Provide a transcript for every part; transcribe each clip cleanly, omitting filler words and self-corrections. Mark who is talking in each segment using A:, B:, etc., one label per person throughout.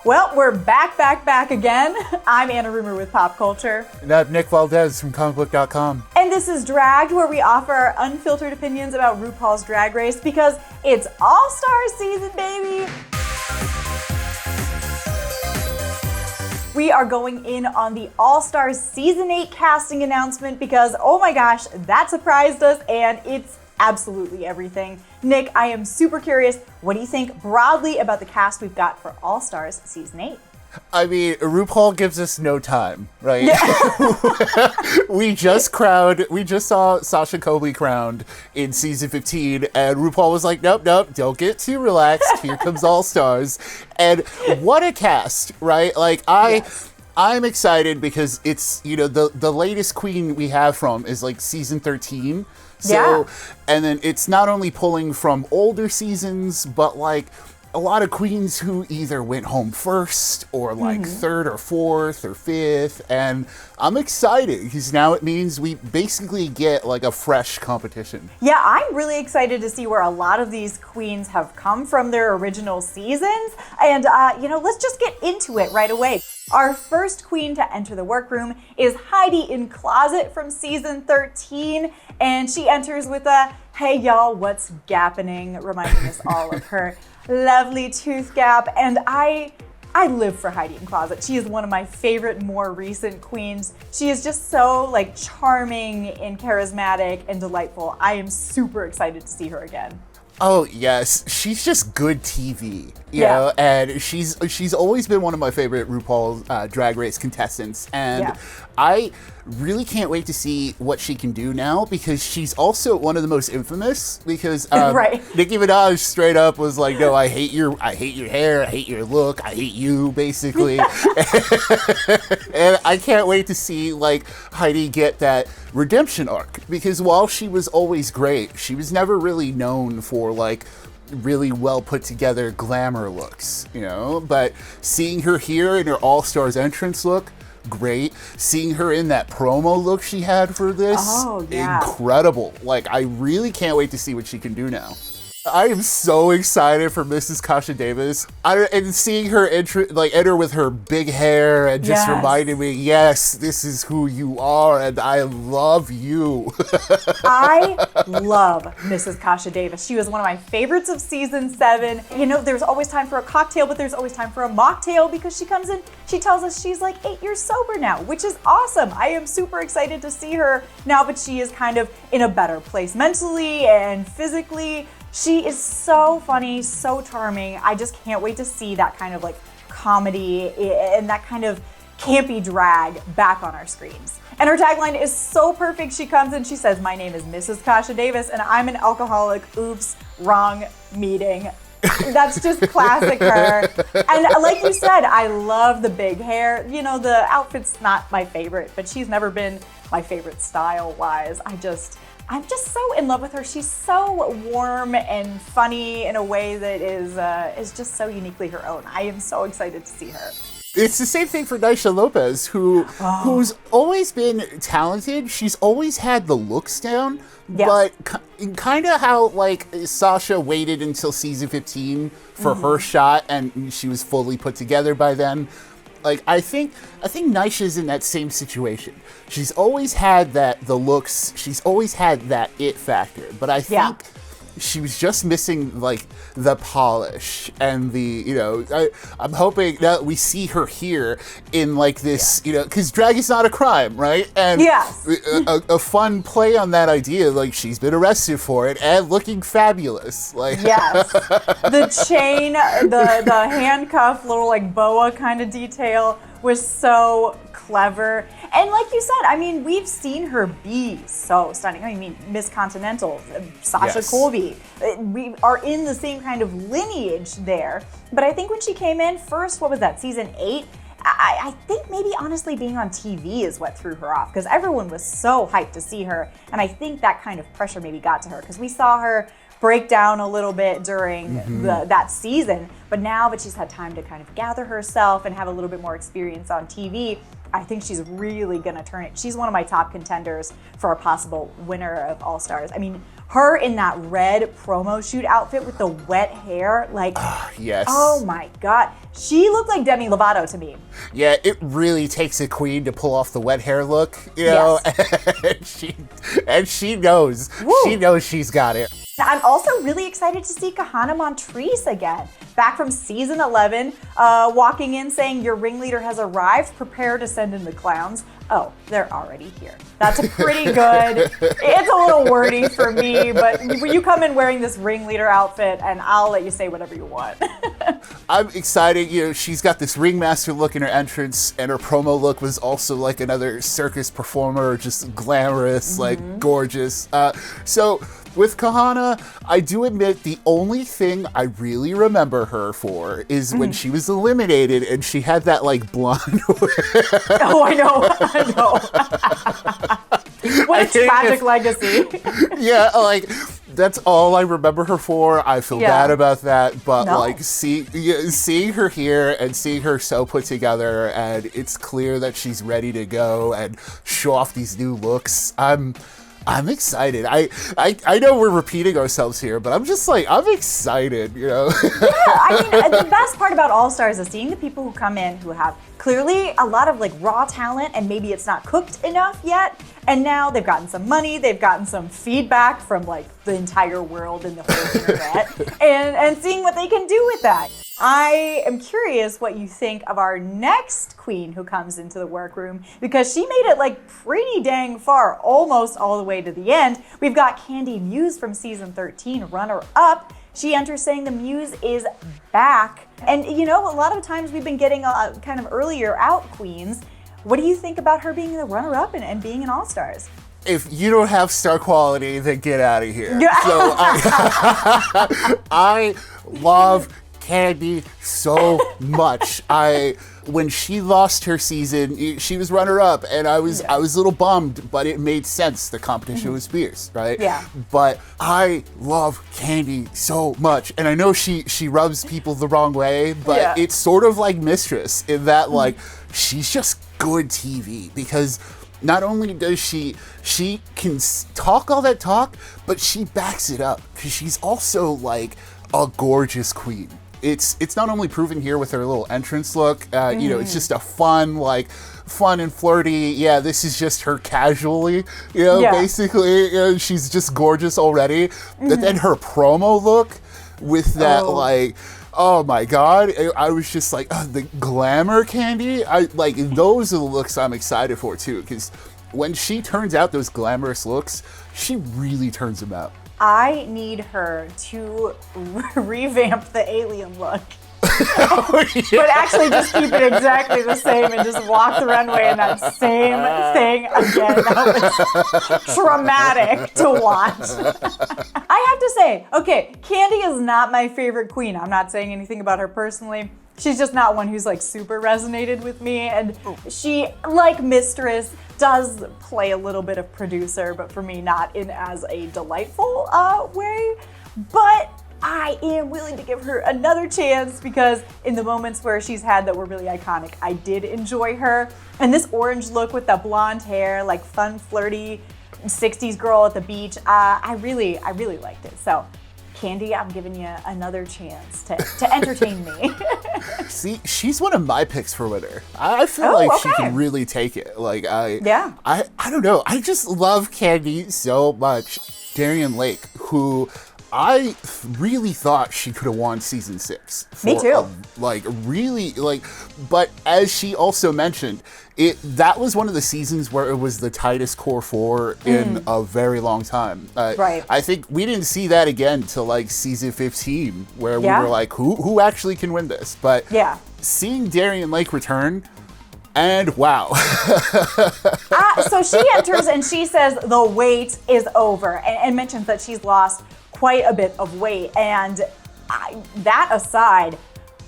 A: Well, we're back again. I'm Anna Rumor with Pop Culture.
B: And I'm Nick Valdez from comicbook.com.
A: And this is Dragged, where we offer our unfiltered opinions about RuPaul's Drag Race because it's All-Star season, baby! We are going in on the All-Stars Season 8 casting announcement because, oh my gosh, that surprised us and it's absolutely everything. Nick, I am super curious. What do you think broadly about the cast we've got for All-Stars Season 8?
B: I mean, RuPaul gives us no time, right? Yeah. we just saw 𝐿 Kobe crowned in season 15, and RuPaul was like, nope, don't get too relaxed. Here comes All-Stars. And what a cast, right? Like, I'm excited because it's, the latest queen we have from is like season 13. So, and then it's not only pulling from older seasons, but like a lot of queens who either went home first or like third or fourth or fifth. And I'm excited because now it means we basically get like a fresh competition.
A: Yeah, I'm really excited to see where a lot of these queens have come from their original seasons. And, let's just get into it right away. Our first queen to enter the workroom is 𝐏𝐸𝐿 from season 13, and she enters with a, hey y'all, what's gappening, reminding us all of her lovely tooth gap. And I live for 𝐏𝐸𝐿. She is one of my favorite more recent queens. She is just so like charming and charismatic and delightful. I am super excited to see her again.
B: Oh yes, she's just good TV, you know, and she's always been one of my favorite RuPaul's Drag Race contestants, and I really can't wait to see what she can do now because she's also one of the most infamous because Nicki Minaj straight up was like, no, I hate your hair, I hate your look, I hate you, basically. And I can't wait to see like Heidi get that redemption arc because while she was always great, she was never really known for like really well put together glamour looks, but seeing her here in her All-Stars entrance look, great. Seeing her in that promo look she had for this, incredible. Like, I really can't wait to see what she can do now. I am so excited for Mrs. Kasha Davis. And seeing her enter with her big hair and just reminding me, yes, this is who you are and I love you.
A: I love Mrs. Kasha Davis. She was one of my favorites of season 7. There's always time for a cocktail, but there's always time for a mocktail because she comes in, she tells us she's like 8 years sober now, which is awesome. I am super excited to see her now, but she is kind of in a better place mentally and physically. She is so funny, so charming. I just can't wait to see that kind of like comedy and that kind of campy drag back on our screens. And her tagline is so perfect. She comes and she says, my name is Mrs. Kasha Davis and I'm an alcoholic. Oops, wrong meeting. That's just classic her. And like you said, I love the big hair. The outfit's not my favorite, but she's never been my favorite style-wise. I'm just so in love with her. She's so warm and funny in a way that is just so uniquely her own. I am so excited to see her.
B: It's the same thing for Nyesha Lopez, who's always been talented. She's always had the looks down, but kind of how like Sasha waited until season 15 for her shot, and she was fully put together by then. Like I think Nyesha's in that same situation. She's always had the looks. She's always had that it factor. But I think she was just missing like the polish and the I'm hoping that we see her here in like this because drag is not a crime, right? And a fun play on that idea. Like she's been arrested for it and looking fabulous. Like
A: the chain, the handcuff, little like boa kind of detail was so clever. And like you said, I mean, we've seen her be so stunning. I mean, Miss Continental, Sasha Colby. We are in the same kind of lineage there. But I think when she came in first, what was that, season 8? I think maybe honestly being on TV is what threw her off because everyone was so hyped to see her. And I think that kind of pressure maybe got to her because we saw her break down a little bit during that season. But now that she's had time to kind of gather herself and have a little bit more experience on TV, I think she's really gonna turn it. She's one of my top contenders for a possible winner of All-Stars. I mean, Her in that red promo shoot outfit with the wet hair, like,
B: yes.
A: Oh my God. She looked like Demi Lovato to me.
B: Yeah, it really takes a queen to pull off the wet hair look, you know,
A: Yes.
B: and she knows.
A: Woo.
B: She knows she's got it.
A: I'm also really excited to see 𝐾𝐨a Montrese again. Back from season 11, walking in saying, your ringleader has arrived, prepare to send in the clowns. Oh, they're already here. That's pretty good. It's a little wordy for me, but you come in wearing this ringleader outfit and I'll let you say whatever you want.
B: I'm excited. You know, she's got this ringmaster look in her entrance, and her promo look was also like another circus performer, just glamorous, like gorgeous. So with 𝐾𝐨a, I do admit the only thing I really remember her for is when she was eliminated and she had that like blonde.
A: Oh, I know. What a tragic legacy.
B: Yeah, like that's all I remember her for. I feel bad about that, but like seeing her here and seeing her so put together, and it's clear that she's ready to go and show off these new looks. I'm excited. I know we're repeating ourselves here, but I'm just like, I'm excited, you know?
A: Yeah, I mean, the best part about All Stars is seeing the people who come in who have clearly a lot of like raw talent, and maybe it's not cooked enough yet. And now they've gotten some money, they've gotten some feedback from like the entire world and the whole internet, and seeing what they can do with that. I am curious what you think of our next queen who comes into the workroom, because she made it like pretty dang far, almost all the way to the end. We've got Kandy Muse from season 13, runner-up. She enters saying the Muse is back. And you know, a lot of times we've been getting kind of earlier out queens. What do you think about her being the runner-up and being an All-Stars?
B: If you don't have star quality, then get out of here.
A: Yeah.
B: So I love Kandy so much. When she lost her season, she was runner-up, and I was a little bummed, but it made sense. The competition was fierce, right?
A: Yeah.
B: But I love Kandy so much, and I know she rubs people the wrong way, but it's sort of like Mistress in that like she's just good TV, because not only does she can talk all that talk, but she backs it up, because she's also like a gorgeous queen. It's not only proven here with her little entrance look, you know, it's just a fun and flirty. Yeah, this is just her casually, you know, basically, you know, she's just gorgeous already. But then her promo look with that like, oh my God, I was just like, the glamour Kandy. Those are the looks I'm excited for too, because when she turns out those glamorous looks, she really turns them out.
A: I need her to revamp the alien look. But actually just keep it exactly the same and just walk the runway in that same thing again. That was traumatic to watch. I have to say, okay, Kandy is not my favorite queen. I'm not saying anything about her personally. She's just not one who's like super resonated with me. And she, like Mistress, does play a little bit of producer, but for me, not in as a delightful way. But I am willing to give her another chance, because in the moments where she's had that were really iconic, I did enjoy her. And this orange look with the blonde hair, like fun, flirty 60s girl at the beach, I really liked it. So Kandy, I'm giving you another chance to entertain me.
B: See, she's one of my picks for winner. I feel like she can really take it. Like I don't know. I just love Kandy so much. Darienne Lake, who I really thought she could have won season 6.
A: Me too.
B: But as she also mentioned, that was one of the seasons where it was the tightest core 4 in a very long time.
A: Right.
B: I think we didn't see that again till like season 15, where we were like, who actually can win this? But seeing Darienne Lake return, and wow.
A: So she enters and she says the wait is over, and mentions that she's lost quite a bit of weight. And that aside,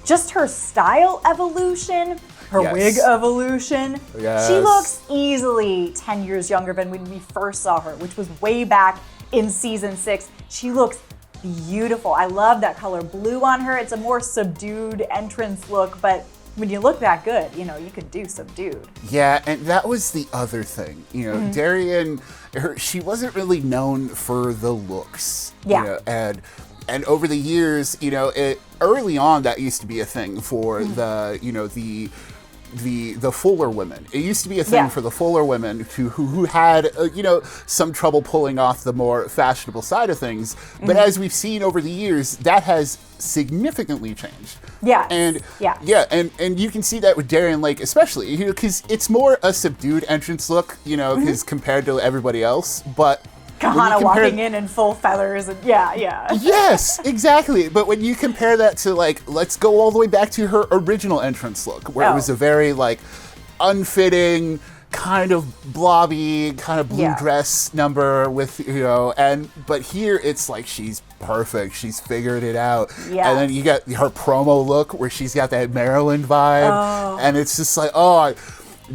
A: just her style evolution, her wig evolution, she looks easily 10 years younger than when we first saw her, which was way back in season 6. She looks beautiful. I love that color blue on her. It's a more subdued entrance look, but when you look that good, you know, you could do Subdued.
B: Yeah, and that was the other thing. You know, Darian, she wasn't really known for the looks.
A: Yeah.
B: You know, and over the years, you know, early on that used to be a thing for the, you know, the fuller women. It used to be a thing for the fuller women who had, you know, some trouble pulling off the more fashionable side of things. But as we've seen over the years, that has significantly changed.
A: Yeah.
B: And and you can see that with Darian Lake especially, you know, because it's more a subdued entrance look, you know, because compared to everybody else. But
A: Kahanna walking in full feathers and
B: Yes, exactly. But when you compare that to, like, let's go all the way back to her original entrance look, where it was a very, like, unfitting, kind of blobby, kind of blue dress number with, you know, but here it's like she's perfect. She's figured it out. Yeah. And then you got her promo look where she's got that Maryland vibe. And it's just like,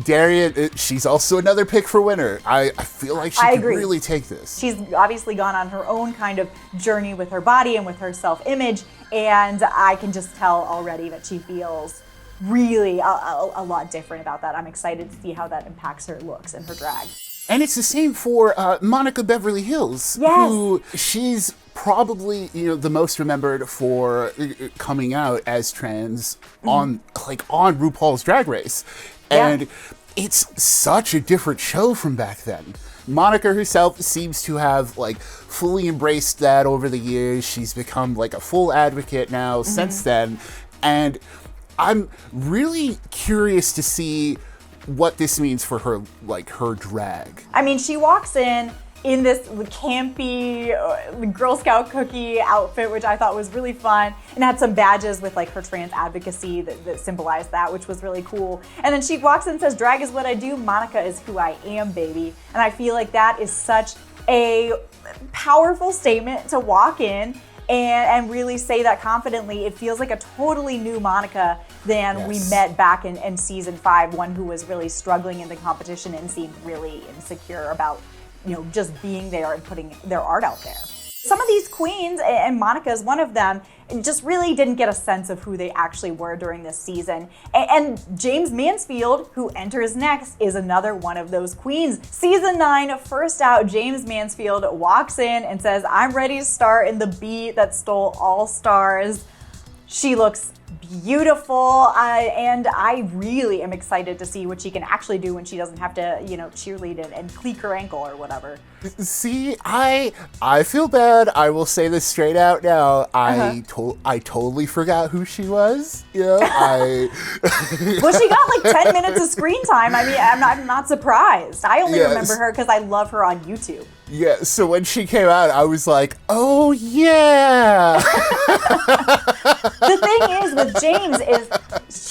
B: Darian, she's also another pick for winner. I feel like she can really take this.
A: She's obviously gone on her own kind of journey with her body and with her self-image, and I can just tell already that she feels really a lot different about that. I'm excited to see how that impacts her looks and her drag.
B: And it's the same for Monica Beverly Hills, who she's probably, you know, the most remembered for coming out as trans on RuPaul's Drag Race. And it's such a different show from back then. Monica herself seems to have, like, fully embraced that over the years. She's become, like, a full advocate now since then. And I'm really curious to see what this means for her, like, her drag.
A: I mean, she walks in this campy Girl Scout cookie outfit, which I thought was really fun, and had some badges with, like, her trans advocacy that symbolized that, which was really cool. And then she walks in and says, "Drag is what I do, Monica is who I am, baby." And I feel like that is such a powerful statement to walk in and really say that confidently. It feels like a totally new Monica than we met back in season 5, one who was really struggling in the competition and seemed really insecure about, you know, just being there and putting their art out there. Some of these queens, and Monica is one of them, just really didn't get a sense of who they actually were during this season. And James Mansfield, who enters next, is another one of those queens. Season 9, first out, James Mansfield walks in and says, "I'm ready to star in the beat that stole all stars." She looks beautiful, and I really am excited to see what she can actually do when she doesn't have to, you know, cheerlead and cleek her ankle or whatever.
B: See, I feel bad. I will say this straight out now. I totally forgot who she was. You know,
A: Well, she got like 10 minutes of screen time. I mean, I'm not surprised. I only remember her because I love her on YouTube.
B: Yeah, so when she came out, I was like, oh yeah.
A: The thing is with James is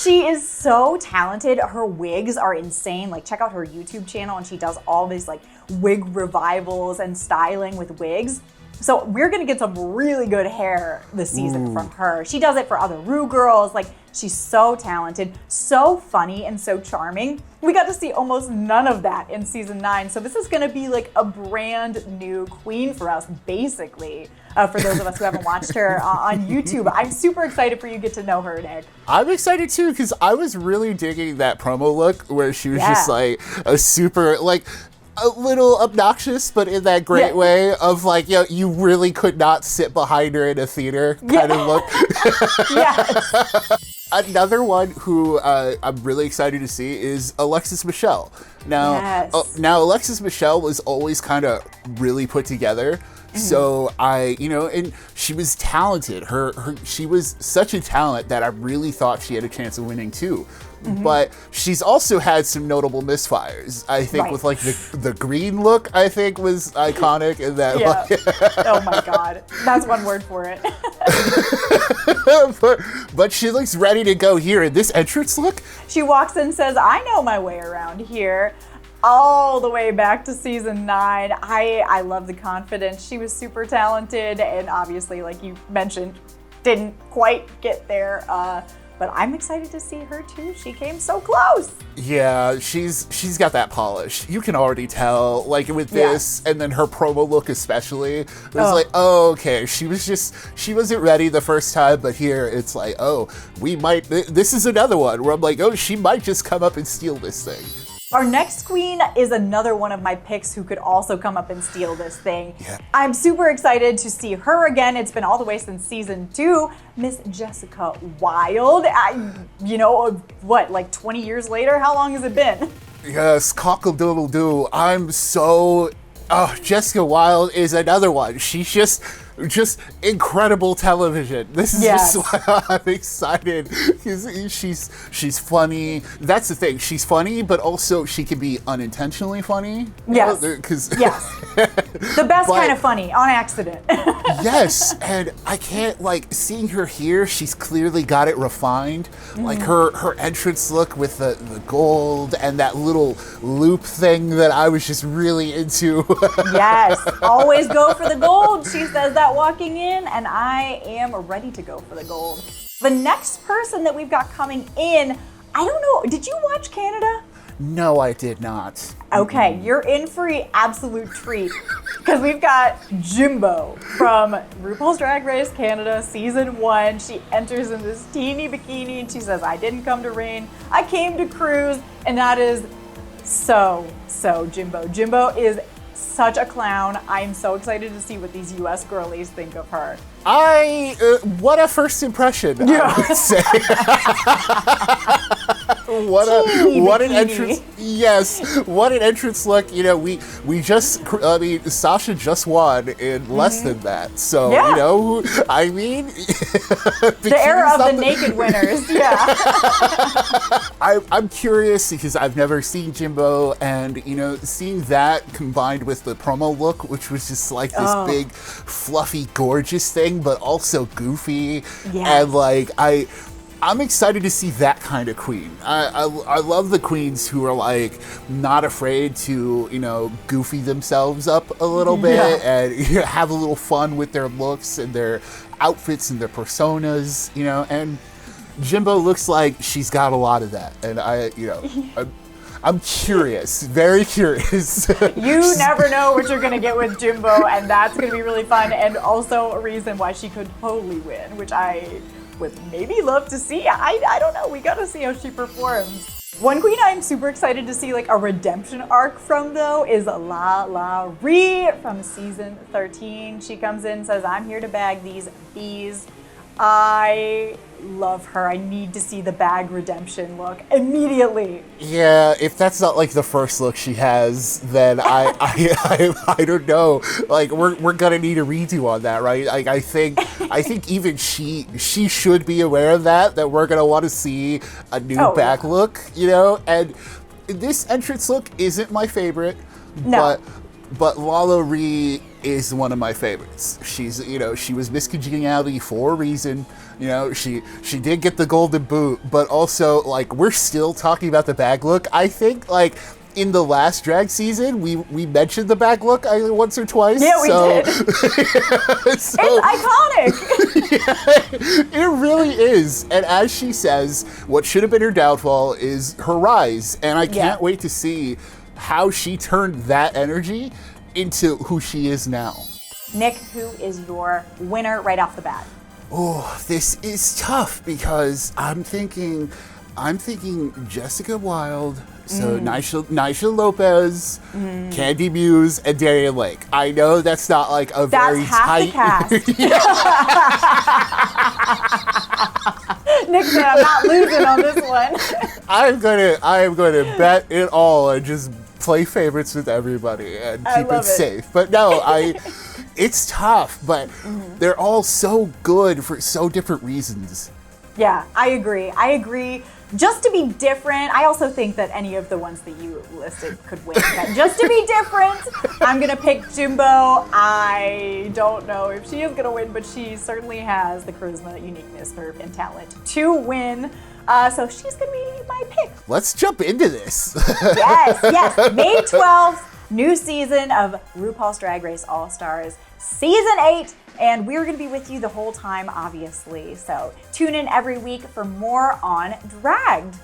A: she is so talented. Her wigs are insane. Like, check out her YouTube channel, and she does all these, like, wig revivals and styling with wigs. So we're gonna get some really good hair this season from her. She does it for other Ru girls. Like, she's so talented, so funny, and so charming. We got to see almost none of that in season 9. So this is gonna be like a brand new queen for us, basically. For those of us who haven't watched her on YouTube. I'm super excited for you to get to know her, Nick.
B: I'm excited too, because I was really digging that promo look where she was just like a super, like, a little obnoxious, but in that great way of, like, you know, you really could not sit behind her in a theater kind of look. Another one who I'm really excited to see is Alexis Michelle. Now, Alexis Michelle was always kind of really put together. So you know, and she was talented. She was such a talent that I really thought she had a chance of winning too. But she's also had some notable misfires. I think with, like, the green look, I think was iconic in that.
A: Oh my God, that's one word for it.
B: but she looks ready to go here in this entrance look.
A: She walks in and says, "I know my way around here." All the way back to season 9. I love the confidence. She was super talented, and obviously, like you mentioned, didn't quite get there. but I'm excited to see her too. She came so close.
B: Yeah, she's got that polish. You can already tell, like with this, and then her promo look especially. It was like, oh, okay, she wasn't ready the first time, but here it's like, oh, this is another one where I'm like, oh, she might just come up and steal this thing.
A: Our next queen is another one of my picks who could also come up and steal this thing.
B: Yeah.
A: I'm super excited to see her again. It's been all the way since season 2. Miss Jessica Wilde. Like 20 years later? How long has it been?
B: Yes, cockle-doodle-doo. Jessica Wilde is another one. She's just incredible television. This is just why I'm excited, because she's funny. That's the thing. She's funny, but also she can be unintentionally funny.
A: Yes. The best kind of funny, on accident.
B: Yes, and I can't, seeing her here, she's clearly got it refined. Like her entrance look with the gold and that little loop thing that I was just really into.
A: Yes, always go for the gold. She says that walking in, and I am ready to go for the gold. The next person that we've got coming in, I don't know, did you watch Canada?
B: No, I did not.
A: Okay, you're in for an absolute treat, because we've got Jimbo from RuPaul's Drag Race Canada Season 1. She enters in this teeny bikini, and she says, I didn't come to reign, I came to cruise, and that is so Jimbo. Jimbo is such a clown. I'm so excited to see what these US girlies think of her.
B: What a first impression, I would say. What an entrance. Yes, what an entrance look. Sasha just won in less than that. So,
A: the era of the naked winners,
B: I'm curious because I've never seen Jimbo, and, seeing that combined with the promo look, which was just like this big, fluffy, gorgeous thing, but also goofy. And I'm excited to see that kind of queen. I love the queens who are not afraid to, goofy themselves up a little bit and have a little fun with their looks and their outfits and their personas, and Jimbo looks like she's got a lot of that. And I'm curious, very curious.
A: You never know what you're going to get with Jimbo, and that's going to be really fun, and also a reason why she could totally win, which I would maybe love to see. I don't know. We got to see how she performs. One queen I'm super excited to see a redemption arc from, though, is LaLa Rey from season 13. She comes in and says, I'm here to bag these bees. I love her. I need to see the bag redemption look immediately.
B: Yeah, if that's not the first look she has, then I don't know. We're gonna need a redo on that, right? I think even she should be aware of that we're gonna want to see a new back look, And this entrance look isn't my favorite, but LaLa Rey is one of my favorites. She's, she was Miss Congeniality for a reason. She did get the golden boot, but also we're still talking about the bag look. I think in the last drag season, we mentioned the bag look once or twice.
A: Yeah, we did. It's iconic.
B: It really is. And as she says, what should have been her downfall is her rise. And I can't wait to see how she turned that energy into who she is now.
A: Nick, who is your winner right off the bat?
B: Oh, this is tough because I'm thinking Jessica Wilde, so Nyjah Lopez, Kandy Muse, and Darian Lake. I know that's not a very tight
A: cast. Nick said I'm not losing on this one.
B: I am gonna bet it all and just play favorites with everybody and keep it safe. But no, it's tough, but they're all so good for so different reasons.
A: Yeah, I agree. Just to be different, I also think that any of the ones that you listed could win. But just to be different, I'm going to pick Jimbo. I don't know if she is going to win, but she certainly has the charisma, uniqueness, verve, and talent to win. So she's going to be my pick.
B: Let's jump into this.
A: Yes. May 12th, new season of RuPaul's Drag Race All-Stars. Season 8 And we're going to be with you the whole time, obviously. So tune in every week for more on Dragged.